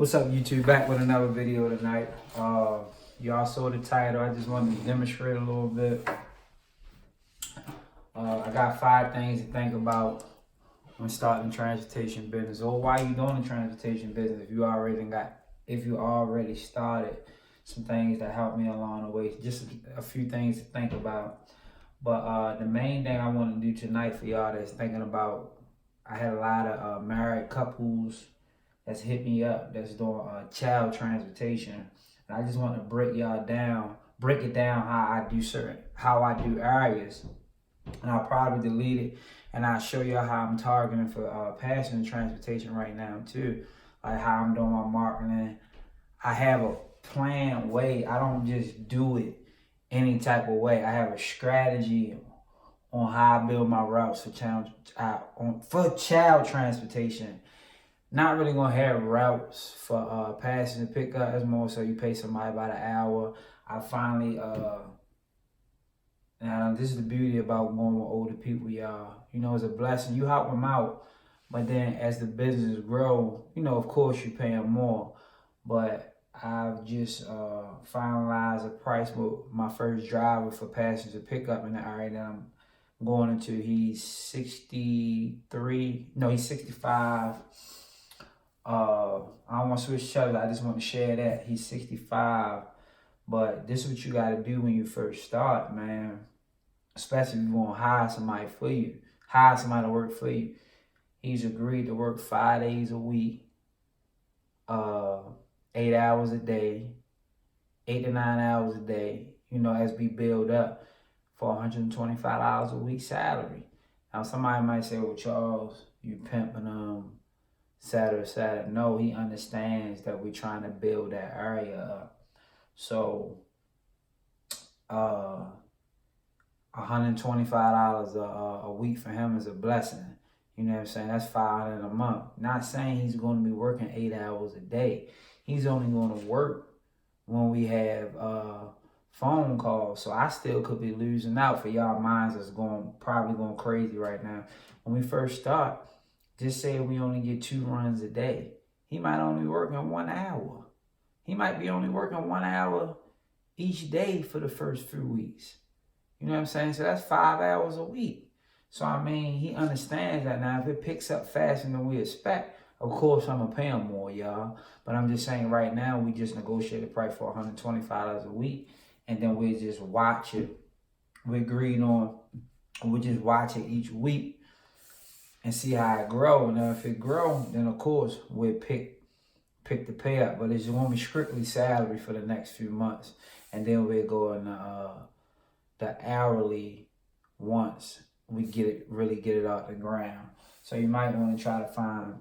What's up, YouTube? Back with another video tonight. Y'all saw the title. I just wanted to demonstrate a little bit. I got 5 things to think about when starting the transportation business, or why you doing the transportation business. If you already started, some things that helped me along the way. Just a few things to think about. But the main thing I want to do tonight for y'all that's thinking about, I had a lot of married couples that's hit me up that's doing child transportation, and I just want to break it down how I do areas, and I'll probably delete it, and I'll show y'all how I'm targeting for passenger transportation right now too, like how I'm doing my marketing. I have a planned way. I don't just do it any type of way. I have a strategy on how I build my routes for child transportation. Not really gonna have routes for passenger pickup. That's more so you pay somebody by the hour. I finally now this is the beauty about going with older people, y'all. You know, it's a blessing. You help them out, but then as the business grow, you know, of course you pay them more. But I've just finalized a price with my first driver for passenger pickup in the area that I'm going into. He's 63. No, he's 65. I don't want to switch each other. I just want to share that. He's 65. But this is what you got to do when you first start, man. Especially if you want to hire somebody for you. Hire somebody to work for you. He's agreed to work 5 days a week, 8 hours a day, 8 to 9 hours a day, you know, as we build up for $125 a week salary. Now, somebody might say, well, Charles, you pimping them. Saturday. No, he understands that we're trying to build that area up. So, $125 a week for him is a blessing. You know what I'm saying? That's $500 a month. Not saying he's going to be working 8 hours a day. He's only going to work when we have phone calls. So I still could be losing out. For y'all minds that's probably going crazy right now. When we first start, just say we only get 2 runs a day. He might only work in 1 hour. He might be only working 1 hour each day for the first few weeks. You know what I'm saying? So that's 5 hours a week. So, I mean, he understands that now. If it picks up faster than we expect, of course, I'm going to pay him more, y'all. But I'm just saying right now, we just negotiated a price for $125 a week. And then we just watch it. We agreed on, we just watch it each week and see how it grow. And if it grow, then of course we'll pick the pay up. But it's going to be strictly salary for the next few months, and then we'll go in the hourly once we really get it off the ground. So you might want to try to find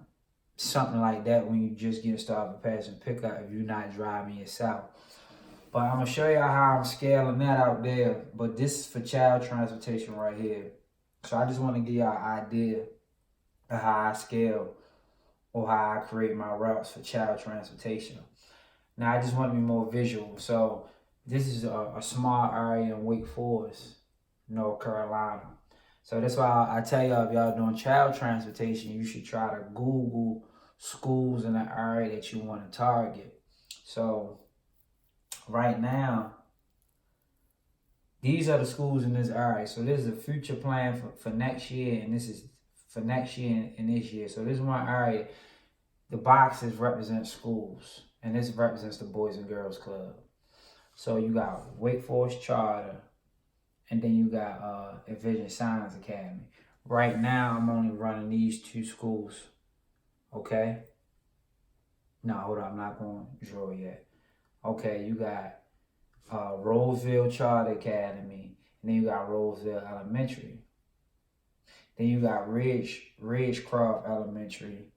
something like that when you just get started with passenger pickup if you're not driving yourself. But I'm gonna show y'all how I'm scaling that out there. But this is for child transportation right here. So I just want to give y'all an idea of how I scale or how I create my routes for child transportation. Now, I just want to be more visual. So this is a small area in Wake Forest, North Carolina. So that's why I tell y'all, if y'all doing child transportation, you should try to Google schools in the area that you want to target. So right now, these are the schools in this area. So this is a future plan for next year, and this is for next year and this year. So this one area, the boxes represent schools, and this represents the Boys and Girls Club. So you got Wake Forest Charter, and then you got Envision Science Academy. Right now, I'm only running these 2 schools, okay? No, hold on, I'm not going to draw yet. Okay, you got Roseville Charter Academy, and then you got Roseville Elementary. Then you got Ridgecroft Elementary,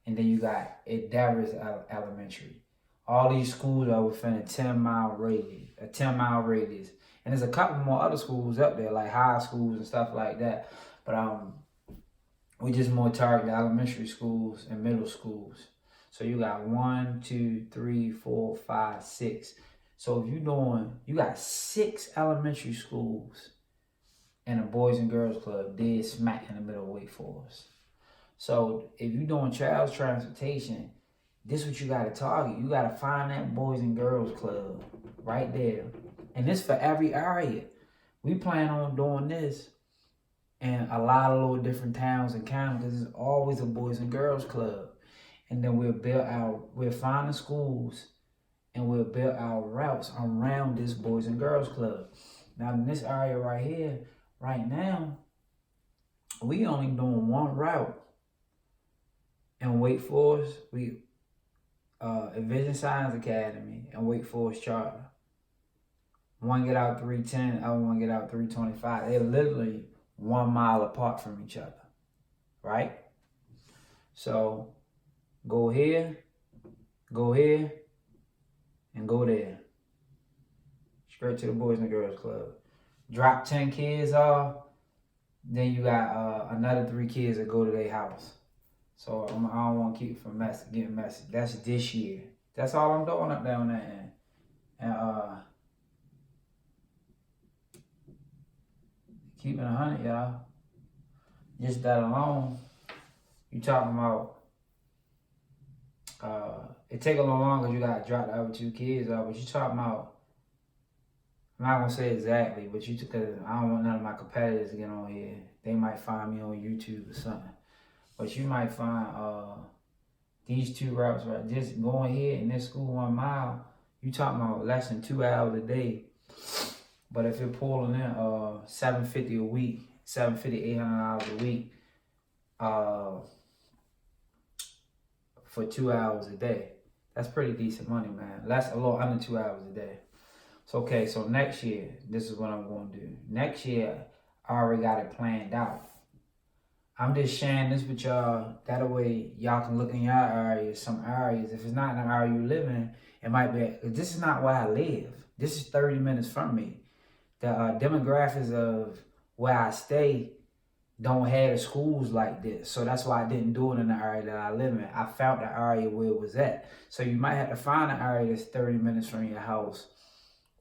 and then you got Devers Elementary. All these schools are within a 10-mile radius. And there's a couple more other schools up there, like high schools and stuff like that. But we just more target the elementary schools and middle schools. So you got 1, 2, 3, 4, 5, 6. So if you got 6 elementary schools and a Boys and Girls Club dead smack in the middle of Wake Forest. So if you're doing child transportation, this what you gotta target. You gotta find that Boys and Girls Club right there. And this for every area. We plan on doing this in a lot of little different towns and counties because there's always a Boys and Girls Club. And then we'll find the schools and we'll build our routes around this Boys and Girls Club. Now in this area right here, right now, we only doing one route. In Wake Forest, we Envision Science Academy and Wake Forest Charter. One get out 310, other one get out 325. They're literally 1 mile apart from each other, right? So go here, and go there. Straight to the Boys and Girls Club. Drop 10 kids off, then you got another 3 kids that go to their house. So I don't want to keep it from getting messy. That's this year. That's all I'm doing up there on that end. And keeping 100, y'all. Just that alone, you talking about it take a little longer. You gotta drop the other 2 kids off, but you talking about. I'm not gonna say exactly, but because I don't want none of my competitors to get on here. They might find me on YouTube or something. But you might find these 2 routes, right? Just going here in this school 1 mile, you talking about less than 2 hours a day. But if you're pulling in $750 a week, $750, $800 a week for 2 hours a day, that's pretty decent money, man. That's a little under 2 hours a day. So okay, so next year, this is what I'm going to do. Next year, I already got it planned out. I'm just sharing this with y'all. That way, y'all can look in your areas, some areas. If it's not in the area you live in, it might be. This is not where I live. This is 30 minutes from me. The demographics of where I stay don't have the schools like this. So that's why I didn't do it in the area that I live in. I found the area where it was at. So you might have to find an area that's 30 minutes from your house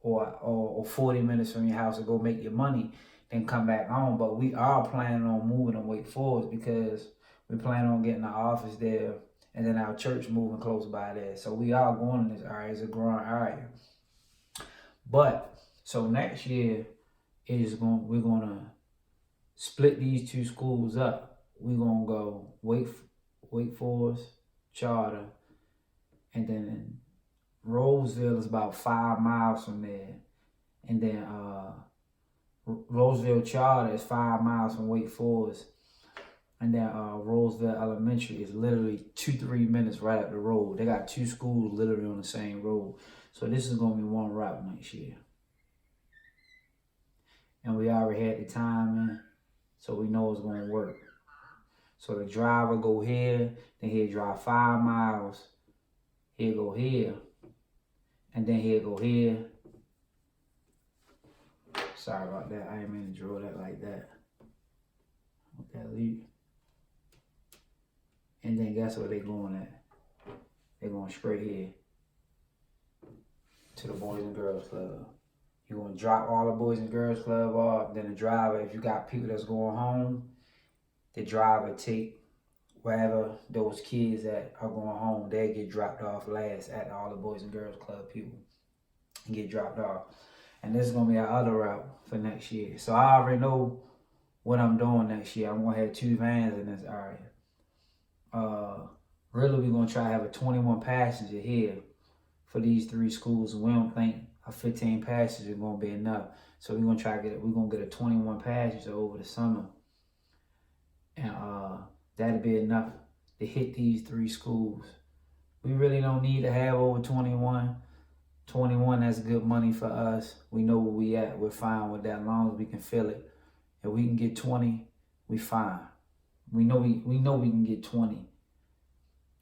or 40 minutes from your house to go make your money. Then come back home. But we are planning on moving to Wake Forest because we plan on getting an office there and then our church moving close by there. So we are going in this area. It's a growing area. But so next year we're gonna split these 2 schools up. We're gonna go Wake Forest, Charter, and then Roseville is about 5 miles from there. And then Roseville Charter is 5 miles from Wake Forest. And then Roseville Elementary is literally 2-3 minutes right up the road. They got 2 schools literally on the same road. So this is going to be one route next year. And we already had the timing, so we know it's going to work. So the driver go here, then he'll drive 5 miles. He'll go here, and then he'll go here. Sorry about that. I didn't mean to draw that like that. Okay, leave. And then guess where they going at? They're going straight here to the Boys and Girls Club. You're going to drop all the Boys and Girls Club off. Then the driver, if you got people that's going home, the driver take wherever those kids that are going home, they get dropped off last at all the Boys and Girls Club people and get dropped off. And this is going to be our other route for next year. So I already know what I'm doing next year. I'm going to have 2 vans in this area. Really, we're going to try to have a 21 passenger here for these 3 schools. We don't think a 15 passenger is going to be enough. So we're going to try to we're going to get a 21 passenger over the summer. And that'll be enough to hit these 3 schools. We really don't need to have over 21. 21, that's good money for us. We know where we at. We're fine with that as long as we can fill it. If we can get 20, we fine. We know we can get 20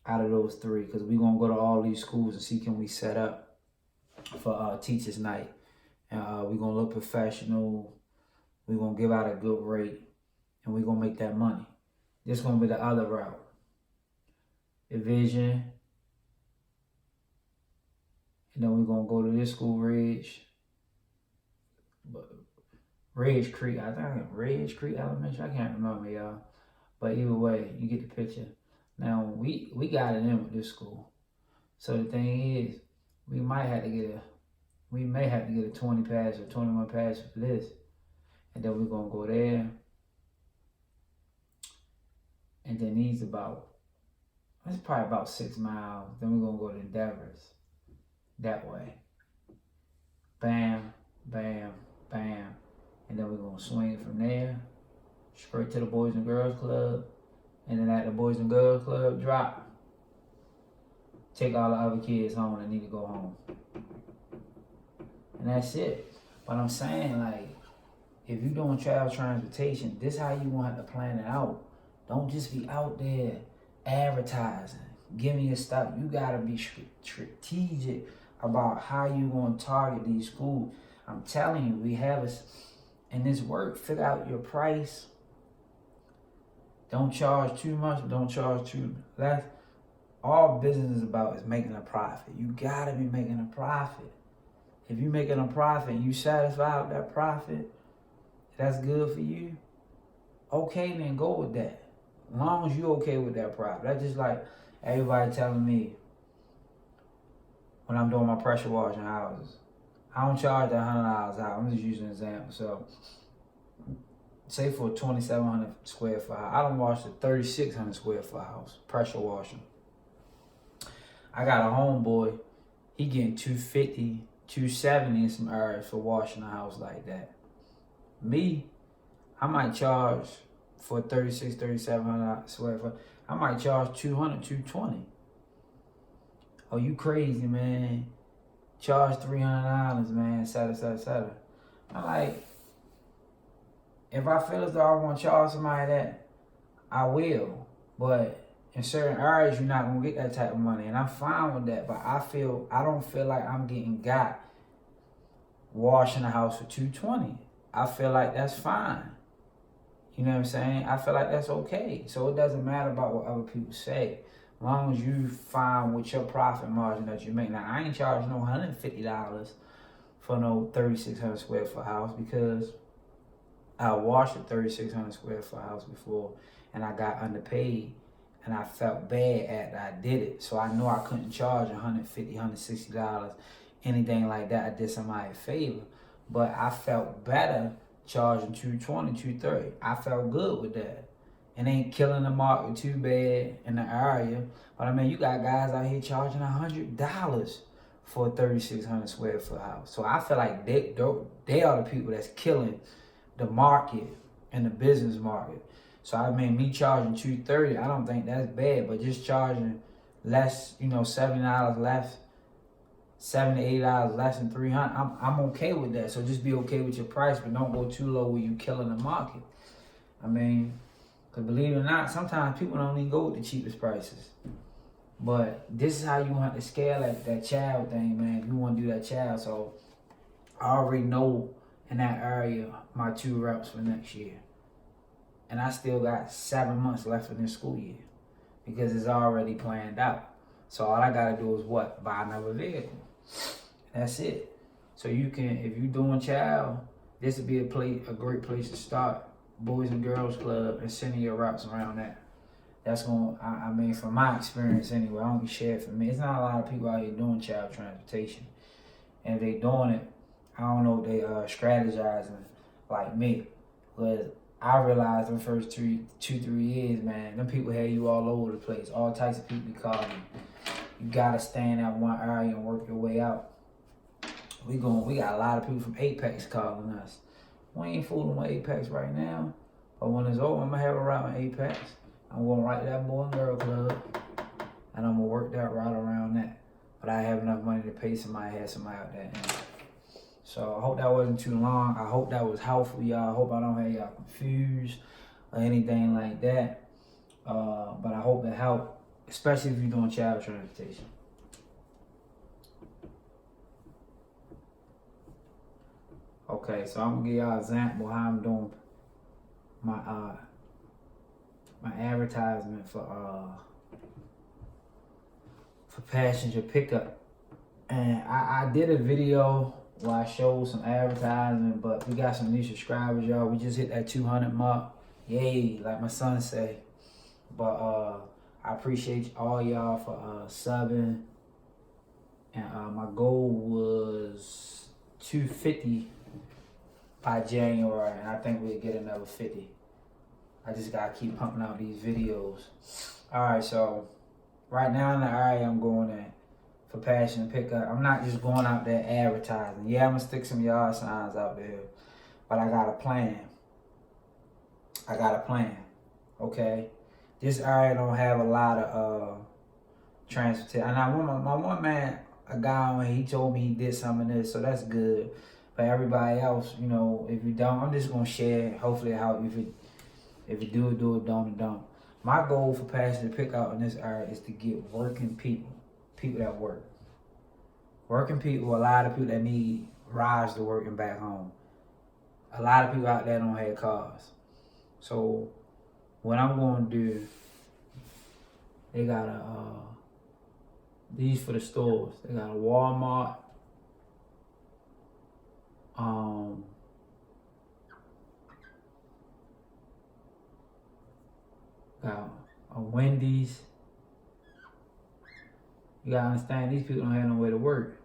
out of those 3 because we're going to go to all these schools and see can we set up for teachers night. And we're going to look professional. We're going to give out a good rate. And we're going to make that money. This is going to be the other route. Division. And then we're going to go to this school, Ridge Creek. I think Ridge Creek Elementary. I can't remember, y'all. But either way, you get the picture. Now, we got it in with this school. So the thing is, we may have to get a 20 pass or 21 pass for this. And then we're gonna go there. And then it's probably about 6 miles. Then we're gonna go to Endeavors. That way. Bam, bam, bam. And then we're gonna swing from there straight to the Boys and Girls Club. And then at the Boys and Girls Club, drop. Take all the other kids home that need to go home. And that's it. But I'm saying, like, if you're doing travel transportation, this is how you want to plan it out. Don't just be out there advertising, giving your stuff. You gotta be strategic about how you gonna target these schools. I'm telling you, we have us in this work. Figure out your price. Don't charge too much. Don't charge too less. All business is about is making a profit. You gotta be making a profit. If you're making a profit and you satisfied with that profit, that's good for you. Okay, then go with that. As long as you okay with that profit. That's just like everybody telling me when I'm doing my pressure washing houses. I don't charge that $100 out. I'm just using an example. So, say for a 2,700 square foot house, I don't wash a 3,600 square foot house, pressure washing. I got a homeboy, he getting 250, 270 in some areas for washing a house like that. Me, I might charge for 3,700 square foot. I might charge 200, 220. Oh, you crazy, man. Charge $300, man, et cetera, et cetera, et cetera. I'm like, if I feel as though I want to charge somebody that, I will. But in certain areas, you're not going to get that type of money. And I'm fine with that. But I don't feel like I'm getting got washing a house for $220. I feel like that's fine. You know what I'm saying? I feel like that's okay. So it doesn't matter about what other people say. As long as you find with your profit margin that you make. Now, I ain't charging no $150 for no 3,600 square foot house because I washed a 3,600 square foot house before and I got underpaid and I felt bad after I did it. So I know I couldn't charge $150, $160, anything like that. I did somebody a favor. But I felt better charging $220, $230. I felt good with that. It ain't killing the market too bad in the area. But I mean, you got guys out here charging $100 for a 3,600 square foot house. So I feel like they are the people that's killing the market and the business market. So I mean, me charging $230, I don't think that's bad. But just charging less, $70 less, $70, $80 less than $300, I'm okay with that. So just be okay with your price, but don't go too low where you killing the market. I mean, because believe it or not, sometimes people don't even go with the cheapest prices. But this is how you want to scale that child thing, man. If you want to do that child. So I already know in that area my 2 reps for next year. And I still got 7 months left in this school year because it's already planned out. So all I got to do is what? Buy another vehicle. That's it. So you can, if you're doing child, this would be a great place to start. Boys and Girls Club and sending your routes around that. That's going to, I mean, from my experience anyway, I don't be shared for me. It's not a lot of people out here doing child transportation. And if they doing it, I don't know if they strategizing like me. But I realized the first 3 years, man, them people had you all over the place. All types of people be calling you. You gotta stay in that one area and work your way out. We got a lot of people from Apex calling us. We ain't fooling with Apex right now. But when it's over, I'm gonna have a route in Apex. I'm gonna write that Boy and Girl Club. And I'm gonna work that route around that. But I have enough money to pay somebody, have somebody out there. So I hope that wasn't too long. I hope that was helpful, y'all. I hope I don't have y'all confused or anything like that. But I hope it helped, especially if you're doing child transportation. Okay, so I'm gonna give y'all an example how I'm doing my advertisement for passenger pickup. And I did a video where I showed some advertising, but we got some new subscribers, y'all. We just hit that 200 mark. Yay, like my son say. But I appreciate all y'all for subbing And my goal was 250 by January, and I think we'll get another 50. I just gotta keep pumping out these videos. All right, so right now in the area I'm going in for passion pickup. I'm not just going out there advertising. Yeah, I'm gonna stick some yard signs out there, but I got a plan. Okay, this area don't have a lot of transportation. And I want my one man, a guy on here, he told me he did some of this, so that's good. But everybody else, you know, if you don't, I'm just gonna share. Hopefully, how if you do it, don't. My goal for passion to pick out in this area is to get working people that work. Working people, a lot of people that need rides to work and back home. A lot of people out there don't have cars. So what I'm going to do, they got these for the stores. They got a Walmart, got a Wendy's. You gotta understand, these people don't have no way to work.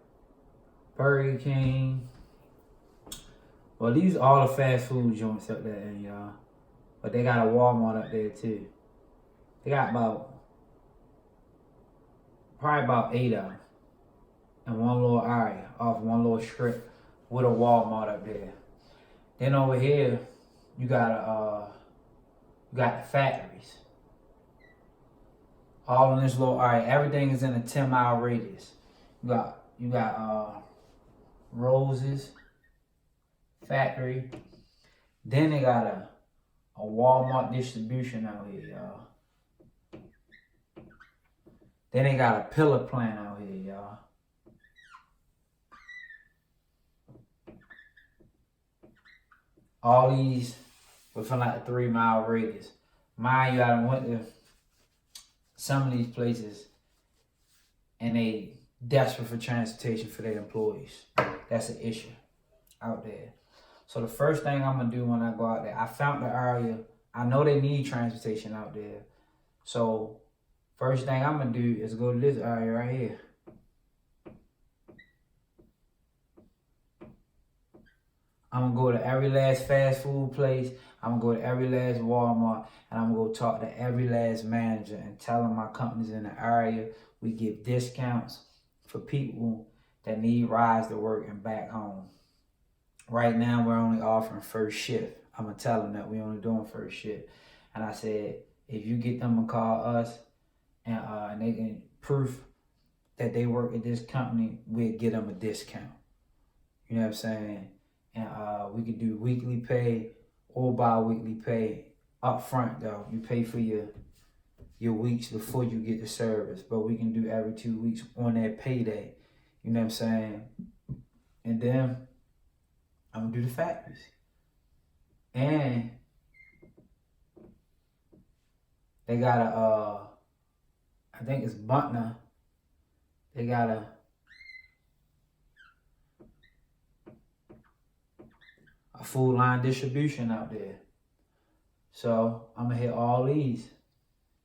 Burger King. Well, these are all the fast food joints up there, y'all. But they got a Walmart up there too. They got probably about 8 of them in one little area, off one little strip with a Walmart up there. Then over here, you got the factories. All in this little area. Everything is in a 10-mile radius. You got Rose's factory. Then they got a Walmart distribution out here, y'all. Then they got a pillar plant out here, y'all. All these within like a 3-mile radius. Mind you, I went to some of these places and they desperate for transportation for their employees. That's an issue out there. So the first thing I'm gonna do when I go out there, I found the area. I know they need transportation out there. So first thing I'm gonna do is go to this area right here. I'm gonna go to every last fast food place. I'm gonna go to every last Walmart, and I'm gonna go talk to every last manager and tell them my company's in the area. We give discounts for people that need rides to work and back home. Right now, we're only offering first shift. I'm gonna tell them that we only doing first shift. And I said, if you get them to call us and they can proof that they work at this company, we'll get them a discount. You know what I'm saying? And we could do weekly pay or bi-weekly pay. Up front though, you pay for your weeks before you get the service, but we can do every 2 weeks on that payday. You know what I'm saying? And then I'm gonna do the factories. And they got I think it's Buntner. They got a food line distribution out there. So I'm gonna hit all these.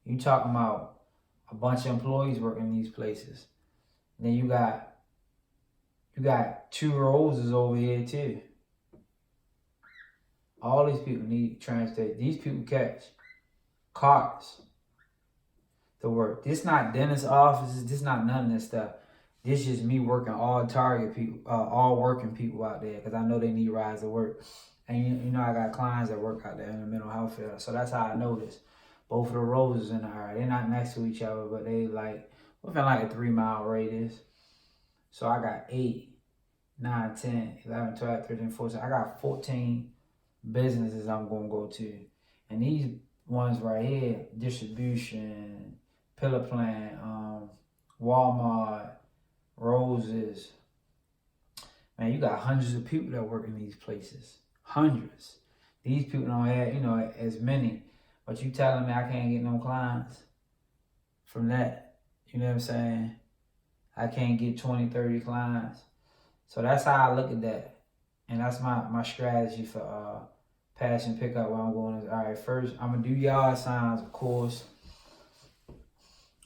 You talking about a bunch of employees working in these places. Then you got 2 Roses over here too. All these people need transportation. These people catch cars to work. This not dentist offices. This not none of this stuff. This just me working all target people, all working people out there, because I know they need rides to work. And you know I got clients that work out there in the mental health field, so that's how I know this. Both of the Roses in the area, they're not next to each other, but they like within like a 3-mile radius. So I got 8, 9, 10, 11, 12, 13, 14. I got 14 businesses I'm gonna go to, and these ones right here, distribution, pillar plant, Walmart, Roses. Man, you got hundreds of people that work in these places. Hundreds. These people don't have, you know, as many. But you telling me I can't get no clients from that. You know what I'm saying? I can't get 20, 30 clients. So that's how I look at that. And that's my strategy for passion pickup where I'm going is, all right, first I'm going to do yard signs, of course.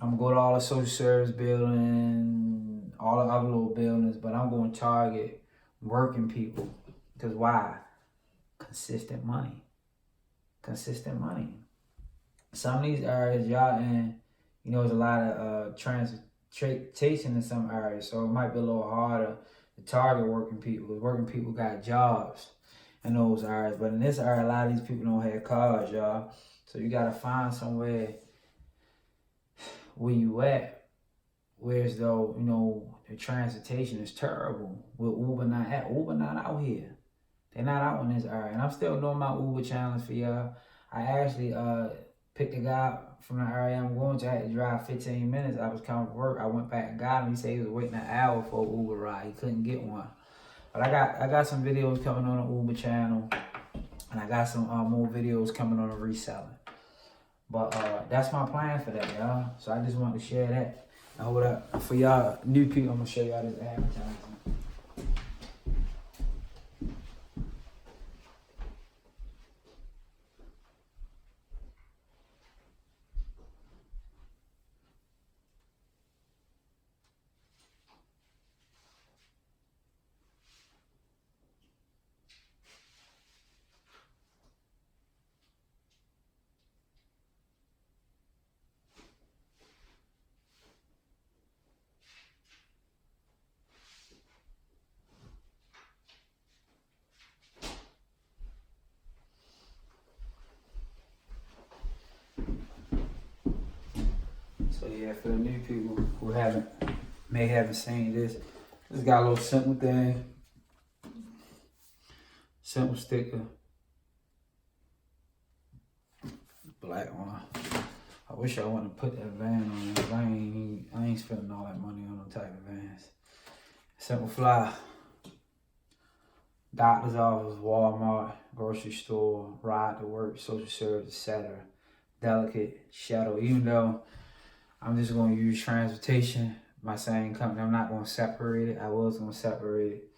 I'm going to go to all the social service building, all the other little buildings, but I'm going to target working people. Because why? Consistent money. Consistent money. Some of these areas y'all in, you know, there's a lot of transportation in some areas, so it might be a little harder to target working people, because working people got jobs in those areas. But in this area, a lot of these people don't have cars, y'all. So you gotta find somewhere where you at, whereas though, you know, the transportation is terrible. With Uber not out here. They're not out in this area. And I'm still doing my Uber challenge for y'all. I actually picked a guy from the area I'm going to. I had to drive 15 minutes. I was coming from work. I went back and got him. He said he was waiting an hour for an Uber ride. He couldn't get one. But I got some videos coming on the Uber channel. And I got some more videos coming on the reselling. But that's my plan for that, y'all. So I just wanted to share that. And hold up. For y'all new people, I'm going to show y'all this advertisement. So yeah, for the new people who may haven't seen this got a little simple thing, simple sticker, black one. I wish I wouldn't put that van on it. I ain't spending all that money on them type of vans. Simple fly. Doctor's office, Walmart, grocery store, ride to work, social service, etc. Delicate, shadow. Even though I'm just going to use transportation, my same company, I'm not going to separate it. I was going to separate it,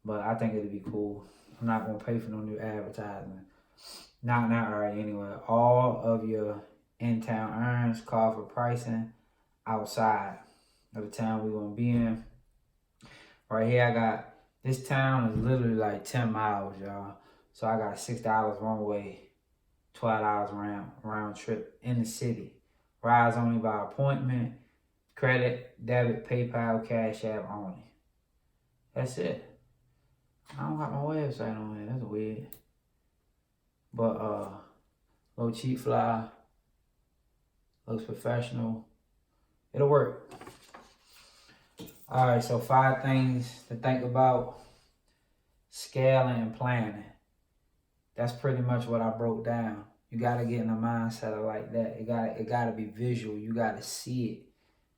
but I think it'd be cool. I'm not going to pay for no new advertisement. Not alright anyway. All of your in-town earns call for pricing outside of the town we're going to be in. Right here, I got, this town is literally like 10 miles, y'all. So I got $6 one way, $12 round trip in the city. Rides only by appointment, credit, debit, PayPal, Cash App only. That's it. I don't got my website on there. That's weird. But low cheap fly. Looks professional. It'll work. Alright, so 5 things to think about. Scaling and planning. That's pretty much what I broke down. You gotta get in a mindset of like that. It gotta be visual. You gotta see it,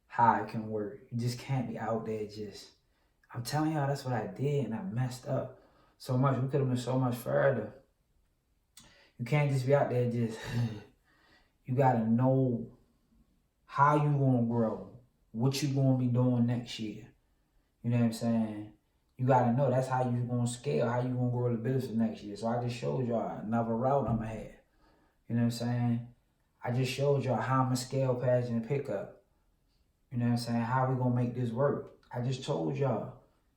how it can work. You just can't be out there just. I'm telling y'all, that's what I did, and I messed up so much. We could have been so much further. You can't just be out there just. You gotta know how you gonna grow, what you gonna be doing next year. You know what I'm saying? You gotta know that's how you gonna scale, how you gonna grow the business next year. So I just showed y'all another route I'm ahead. You know what I'm saying? I just showed y'all how I'm going to scale Passion and Pickup. You know what I'm saying? How we going to make this work. I just told y'all.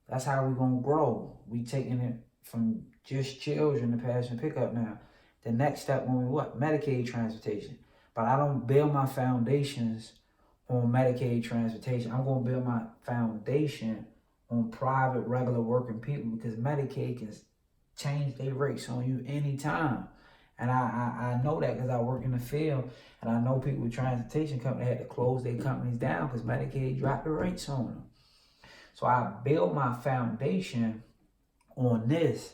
That's how we going to grow. We taking it from just children to Passion and Pickup now. The next step when we what? Medicaid transportation. But I don't build my foundations on Medicaid transportation. I'm going to build my foundation on private, regular working people, because Medicaid can change their rates on you anytime. And I know that because I work in the field, and I know people with transportation companies had to close their companies down because Medicaid dropped the rates on them. So I build my foundation on this,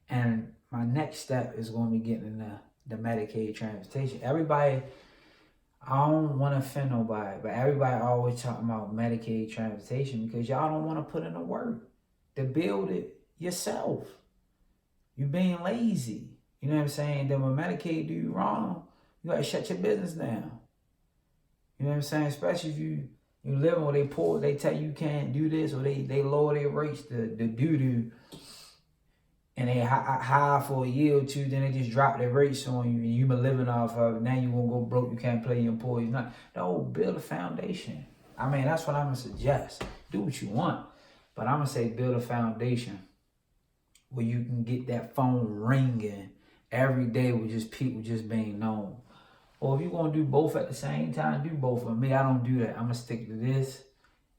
and my next step is going to be getting in the Medicaid transportation. Everybody, I don't want to offend nobody, but everybody always talking about Medicaid transportation because y'all don't want to put in the work to build it yourself. You being lazy. You know what I'm saying? Then when Medicaid do you wrong, you gotta shut your business down. You know what I'm saying? Especially if you living where they poor, they tell you can't do this, or they lower their rates to doo-doo, and they high for a year or two, then they just drop their rates on you, and you been living off of it. Now you gonna go broke, you can't pay your employees. No, build a foundation. I mean, that's what I'm gonna suggest. Do what you want. But I'm gonna say build a foundation where you can get that phone ringing every day with just people just being known. Or if you're gonna do both at the same time, do both. For me, I don't do that. I'm gonna stick to this.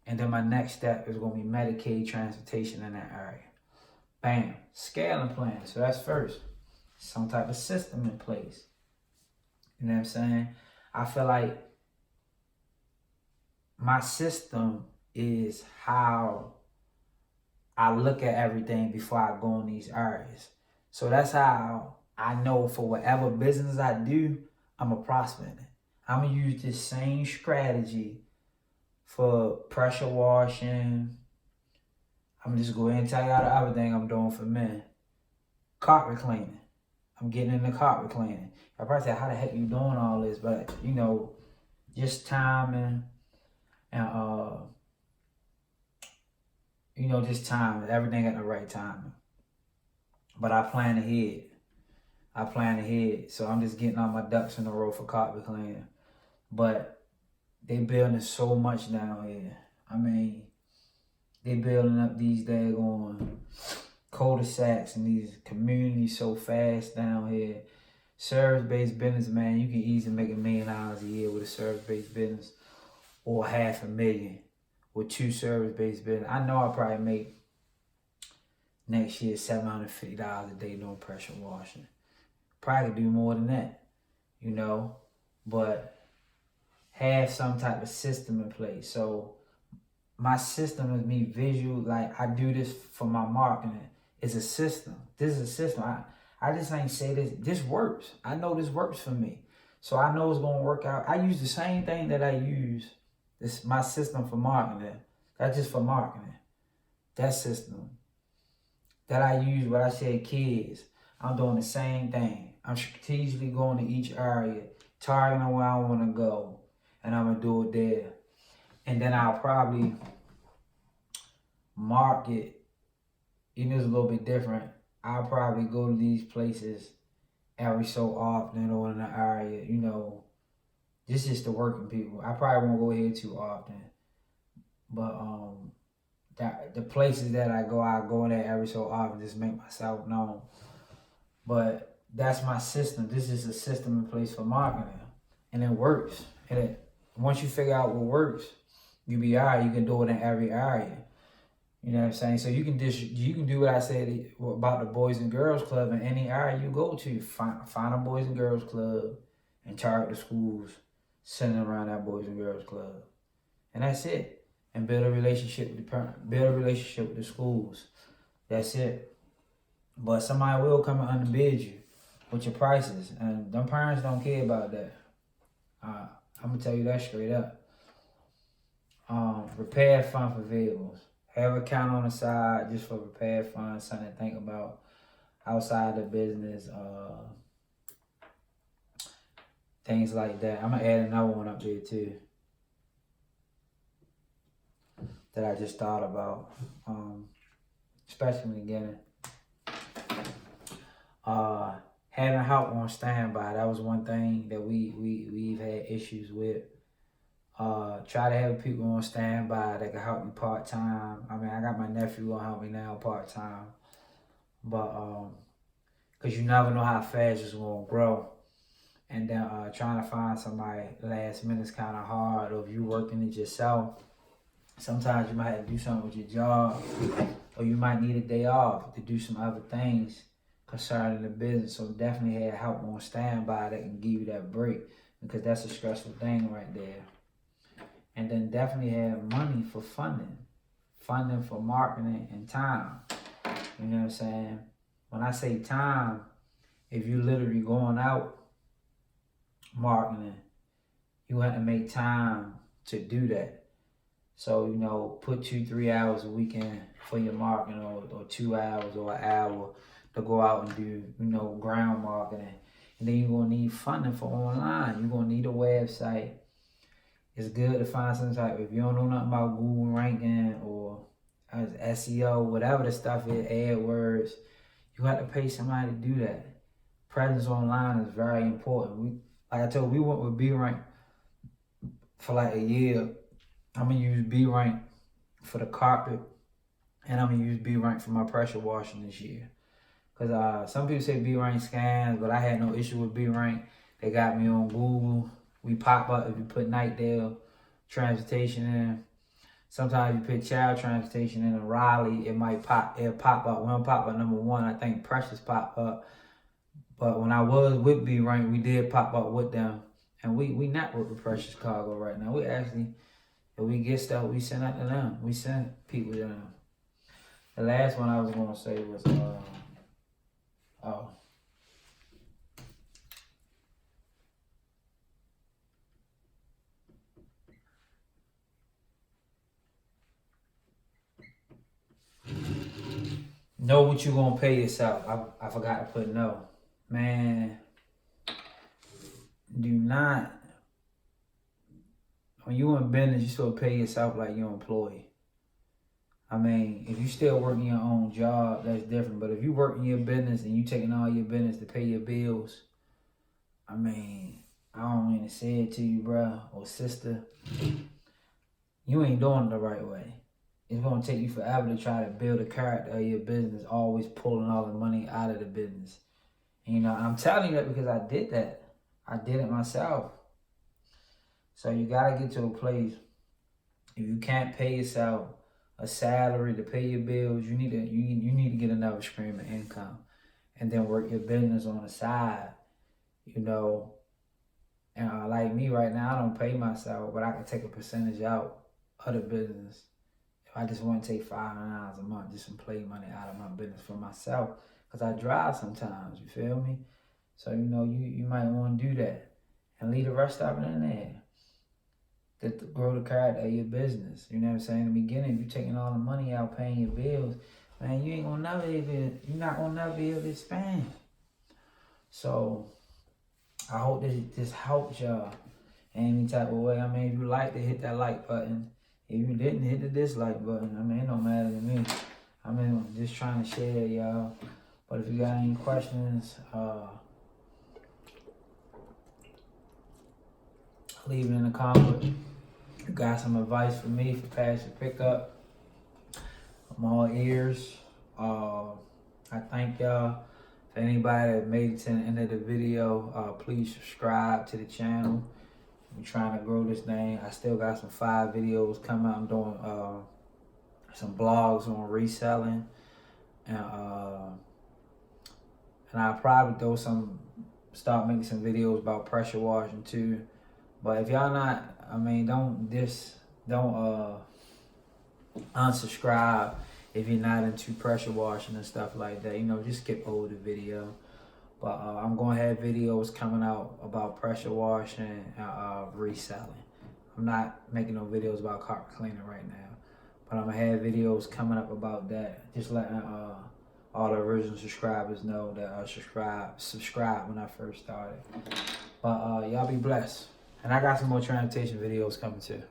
And then my next step is gonna be Medicaid transportation in that area. Bam. Scaling plan. So that's first. Some type of system in place. You know what I'm saying? I feel like my system is how I look at everything before I go in these areas. So that's how I know for whatever business I do, I'm a prosper in it. I'm gonna use this same strategy for pressure washing. I'm just go ahead and tell y'all the other thing I'm doing for men. Carpet cleaning. I'm getting into carpet cleaning. I probably say, how the heck you doing all this? But you know, just timing and you know, just timing. Everything at the right timing. But I plan ahead. So I'm just getting all my ducks in a row for carpet cleaning. But they building so much down here. I mean, they building up these daggone cul-de-sacs and these communities so fast down here. Service-based business, man, you can easily make $1 million a year with a service-based business, or $500,000 with 2 service-based business. I know I'll probably make next year $750 a day doing pressure washing. Probably could do more than that, you know, but have some type of system in place. So my system is me visual, like I do this for my marketing. It's a system. This is a system. I just ain't say this. This works. I know this works for me. So I know it's gonna work out. I use the same thing that I use. This my system for marketing. That's just for marketing. That system that I use when I said kids. I'm doing the same thing. I'm strategically going to each area, targeting where I want to go, and I'm gonna do it there. And then I'll probably market. You know, it's a little bit different. I'll probably go to these places every so often or in the area, you know, this is the working people. I probably won't go here too often. But that the places that I go there every so often, just make myself known. But that's my system. This is a system in place for marketing. And it works. And once you figure out what works, you be all right. You can do it in every area. You know what I'm saying? So you can do what I said about the Boys and Girls Club in any area you go to. Find a Boys and Girls Club and target the schools centered around that Boys and Girls Club. And that's it. And build a relationship with the schools. That's it. But somebody will come and underbid you with your prices. And them parents don't care about that. I'm going to tell you that straight up. Repair fund for vehicles. Have an account on the side just for repair funds, something to think about outside the business, things like that. I'm going to add another one up there too that I just thought about, especially in the beginning. Having help on standby, that was one thing that we've had issues with. Try to have people on standby that can help me part-time. I mean, I got my nephew gonna help me now part-time. But, cause you never know how fast it's gonna grow. And then, trying to find somebody last minute is kind of hard. Or if you working it yourself, sometimes you might have to do something with your job, or you might need a day off to do some other things concerning the business. So definitely have help on standby that can give you that break, because that's a stressful thing right there. And then definitely have money for funding for marketing and time. You know what I'm saying? When I say time, if you literally going out marketing, you have to make time to do that. So, you know, put 2-3 hours a weekend for your marketing, or 2 hours or an hour to go out and do, you know, ground marketing. And then you're going to need funding for online. You're going to need a website. It's good to find some type, if you don't know nothing about Google ranking or SEO, whatever the stuff is, AdWords, you have to pay somebody to do that. Presence online is very important. Like I told you, we went with B Rank for like a year I'm gonna use B Rank for the carpet, and I'm gonna use B Rank for my pressure washing this year. Cause some people say B Rank scans, but I had no issue with B Rank. They got me on Google. We pop up if you put Nightdale transportation in. Sometimes you put child transportation in Raleigh, it might pop. It'll pop up. We don't pop up number one. I think Precious pop up. But when I was with B Rank, we did pop up with them, and we network with Precious Cargo right now. We actually, if we get stuff, we send out to them. We send people to them. The last one I was gonna say was oh. Know what you gonna pay yourself. I forgot to put no. Man, do not. When you in business, you still pay yourself like your employee. I mean, if you still working your own job, that's different. But if you working your business and you taking all your business to pay your bills, I mean, I don't mean to say it to you, bro or sister, you ain't doing it the right way. It's gonna take you forever to try to build a character of your business, always pulling all the money out of the business. And, you know, I'm telling you that because I did that. I did it myself. So you gotta get to a place, if you can't pay yourself a salary to pay your bills, you need to get another stream of income, and then work your business on the side. You know, and like me right now, I don't pay myself, but I can take a percentage out of the business. If I just want to take $500 a month, just some play money out of my business for myself, because I drive sometimes. You feel me? So you know, you might want to do that and leave the rest of it in there. To grow the character of your business. You know what I'm saying? In the beginning, if you're taking all the money out, paying your bills, man, you're not gonna never be able to expand. So I hope this helps y'all in any type of way. I mean, if you like to hit that like button. If you didn't, hit the dislike button. I mean, it don't matter to me. I mean, I'm just trying to share, y'all. But if you got any questions, leave it in the comments. You got some advice for me for pass and pickup, I'm all ears. I thank y'all. For anybody that made it to the end of the video, please subscribe to the channel. I'm trying to grow this thing. I still got some 5 videos coming out. I'm doing some blogs on reselling, and I'll probably start making some videos about pressure washing too. But if y'all not, I mean, don't unsubscribe if you're not into pressure washing and stuff like that. You know, just skip over the video. But I'm going to have videos coming out about pressure washing and reselling. I'm not making no videos about carpet cleaning right now. But I'm going to have videos coming up about that. Just letting all the original subscribers know that I subscribe when I first started. But y'all be blessed. And I got some more transportation videos coming too.